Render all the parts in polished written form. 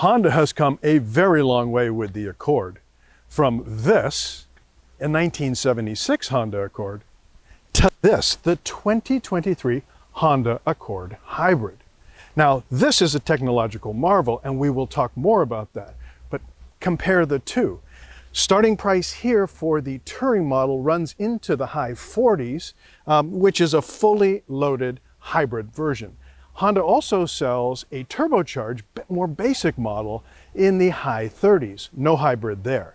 Honda has come a very long way with the Accord. From this, a 1976 Honda Accord, to this, the 2023 Honda Accord Hybrid. Now, this is a technological marvel, and we will talk more about that. But compare the two. Starting price here for the Touring model runs into the high 40s, which is a fully loaded hybrid version. Honda also sells a turbocharged, more basic model in the high 30s. No hybrid there.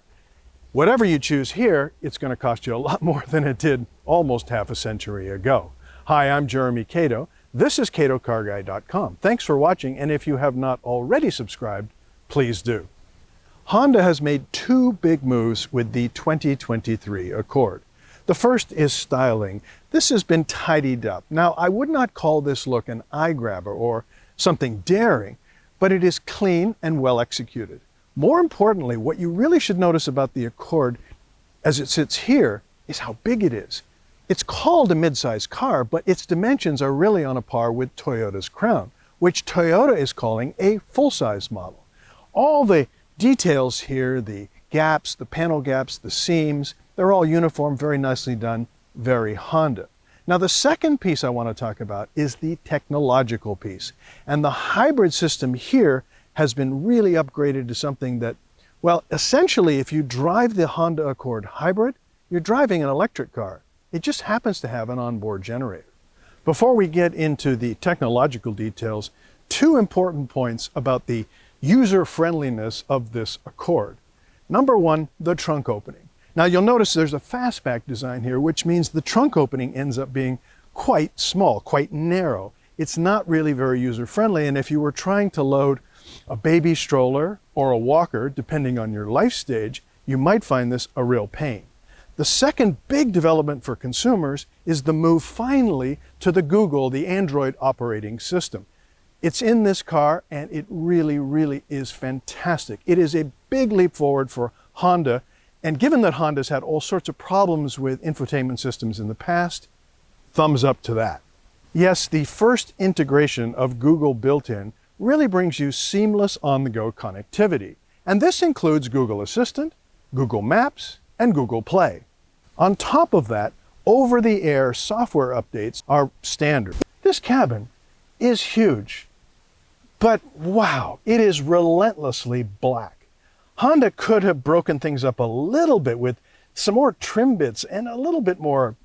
Whatever you choose here, it's going to cost you a lot more than it did almost half a century ago. Hi, I'm Jeremy Cato. This is CatoCarGuy.com. Thanks for watching, and if you have not already subscribed, please do. Honda has made two big moves with the 2023 Accord. The first is styling. This has been tidied up. Now, I would not call this look an eye grabber or something daring, but it is clean and well executed. More importantly, what you really should notice about the Accord as it sits here is how big it is. It's called a mid-size car, but its dimensions are really on a par with Toyota's Crown, which Toyota is calling a full-size model. All the details here, the gaps, the panel gaps, the seams, they're all uniform, very nicely done, very Honda. Now, the second piece I want to talk about is the technological piece. And the hybrid system here has been really upgraded to something that, well, essentially, if you drive the Honda Accord Hybrid, you're driving an electric car. It just happens to have an onboard generator. Before we get into the technological details, two important points about the user-friendliness of this Accord. Number one, the trunk opening. Now, you'll notice there's a fastback design here, which means the trunk opening ends up being quite small, quite narrow. It's not really very user-friendly, and if you were trying to load a baby stroller or a walker, depending on your life stage, you might find this a real pain. The second big development for consumers is the move finally to the Google, the Android operating system. It's in this car, and it really, really is fantastic. It is a big leap forward for Honda, and given that Honda's had all sorts of problems with infotainment systems in the past, thumbs up to that. Yes, the first integration of Google built-in really brings you seamless on-the-go connectivity. And this includes Google Assistant, Google Maps, and Google Play. On top of that, over-the-air software updates are standard. This cabin is huge, but wow, it is relentlessly black. Honda could have broken things up a little bit with some more trim bits and a little bit more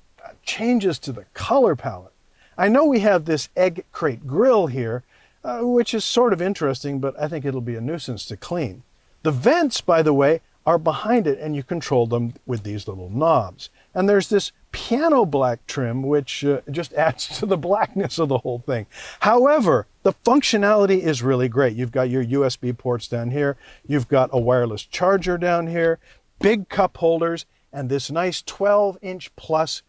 changes to the color palette. I know we have this egg crate grille here, which is sort of interesting, but I think it'll be a nuisance to clean. The vents, by the way, are behind it, and you control them with these little knobs. And there's this piano black trim, which just adds to the blackness of the whole thing. However, the functionality is really great. You've got your USB ports down here. You've got a wireless charger down here, big cup holders, and this nice 12-inch plus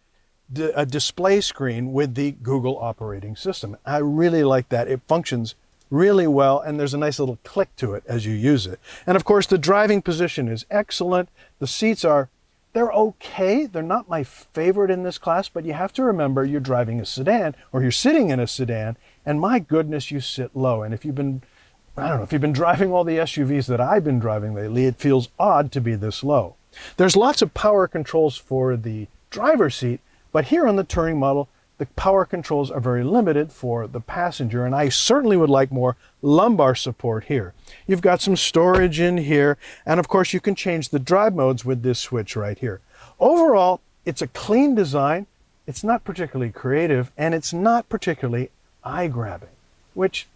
display screen with the Google operating system. I really like that. It functions really well, and there's a nice little click to it as you use it. And of course, the driving position is excellent. The seats they're okay. They're not my favorite in this class, but you have to remember you're driving a sedan, or you're sitting in a sedan, and my goodness, you sit low. And if you've been driving all the SUVs that I've been driving lately, it feels odd to be this low. There's lots of power controls for the driver's seat, but here on the Touring model, the power controls are very limited for the passenger, and I certainly would like more lumbar support here. You've got some storage in here, and of course you can change the drive modes with this switch right here. Overall, it's a clean design, it's not particularly creative, and it's not particularly eye-grabbing, which,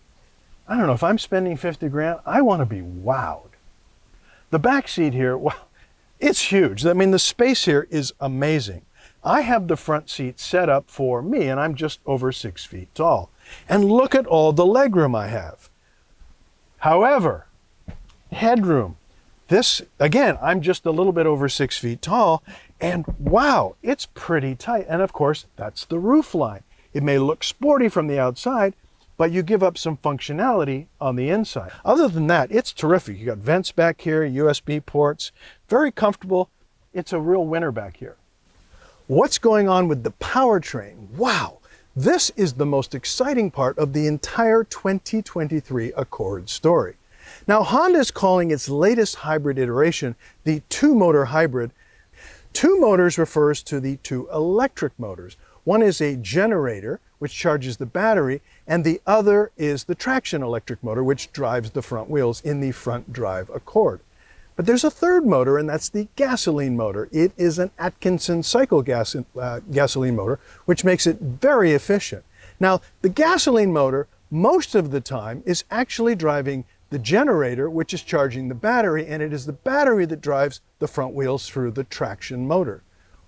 I don't know, if I'm spending 50 grand, I want to be wowed. The back seat here, well, it's huge. I mean, the space here is amazing. I have the front seat set up for me, and I'm just over 6 feet tall. And look at all the legroom I have. However, headroom. This, again, I'm just a little bit over 6 feet tall, and wow, it's pretty tight. And of course, that's the roof line. It may look sporty from the outside, but you give up some functionality on the inside. Other than that, it's terrific. You got vents back here, USB ports, very comfortable. It's a real winner back here. What's going on with the powertrain? Wow, this is the most exciting part of the entire 2023 Accord story. Now, Honda is calling its latest hybrid iteration the two-motor hybrid. Two motors refers to the two electric motors. One is a generator, which charges the battery, and the other is the traction electric motor, which drives the front wheels in the front drive Accord. But there's a third motor, and that's the gasoline motor. It is an Atkinson cycle gasoline motor, which makes it very efficient. Now, the gasoline motor, most of the time, is actually driving the generator, which is charging the battery, and it is the battery that drives the front wheels through the traction motor.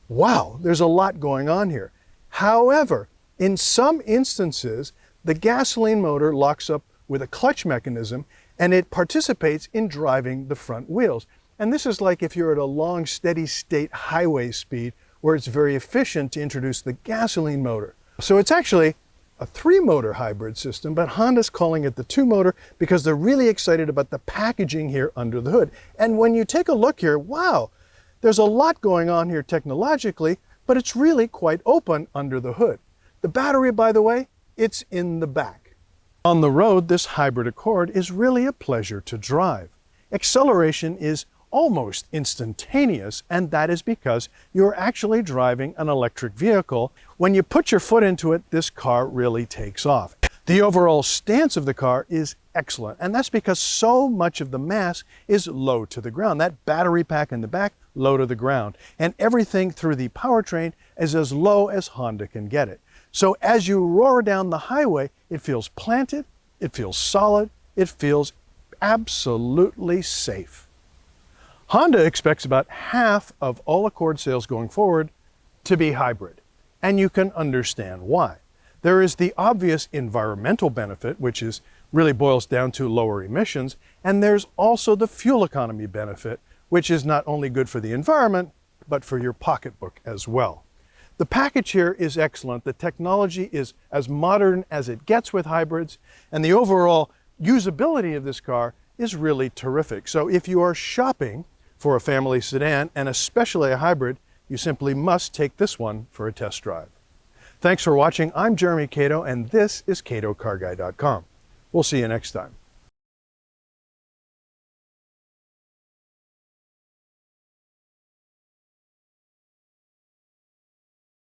Wow, there's a lot going on here. However, in some instances, the gasoline motor locks up with a clutch mechanism and it participates in driving the front wheels. And this is like if you're at a long, steady state highway speed where it's very efficient to introduce the gasoline motor. So it's actually a three-motor hybrid system, but Honda's calling it the two-motor because they're really excited about the packaging here under the hood. And when you take a look here, wow, there's a lot going on here technologically, but it's really quite open under the hood. The battery, by the way, it's in the back. On the road, this hybrid Accord is really a pleasure to drive. Acceleration is almost instantaneous, and that is because you're actually driving an electric vehicle. When you put your foot into it, this car really takes off. The overall stance of the car is excellent, and that's because so much of the mass is low to the ground. That battery pack in the back, low to the ground, and everything through the powertrain is as low as Honda can get it. So as you roar down the highway, it feels planted, it feels solid, it feels absolutely safe. Honda expects about half of all Accord sales going forward to be hybrid, and you can understand why. There is the obvious environmental benefit, which really boils down to lower emissions, and there's also the fuel economy benefit, which is not only good for the environment, but for your pocketbook as well. The package here is excellent. The technology is as modern as it gets with hybrids, and the overall usability of this car is really terrific. So if you are shopping for a family sedan, and especially a hybrid, you simply must take this one for a test drive. Thanks for watching. I'm Jeremy Cato, and this is CatoCarGuy.com. We'll see you next time.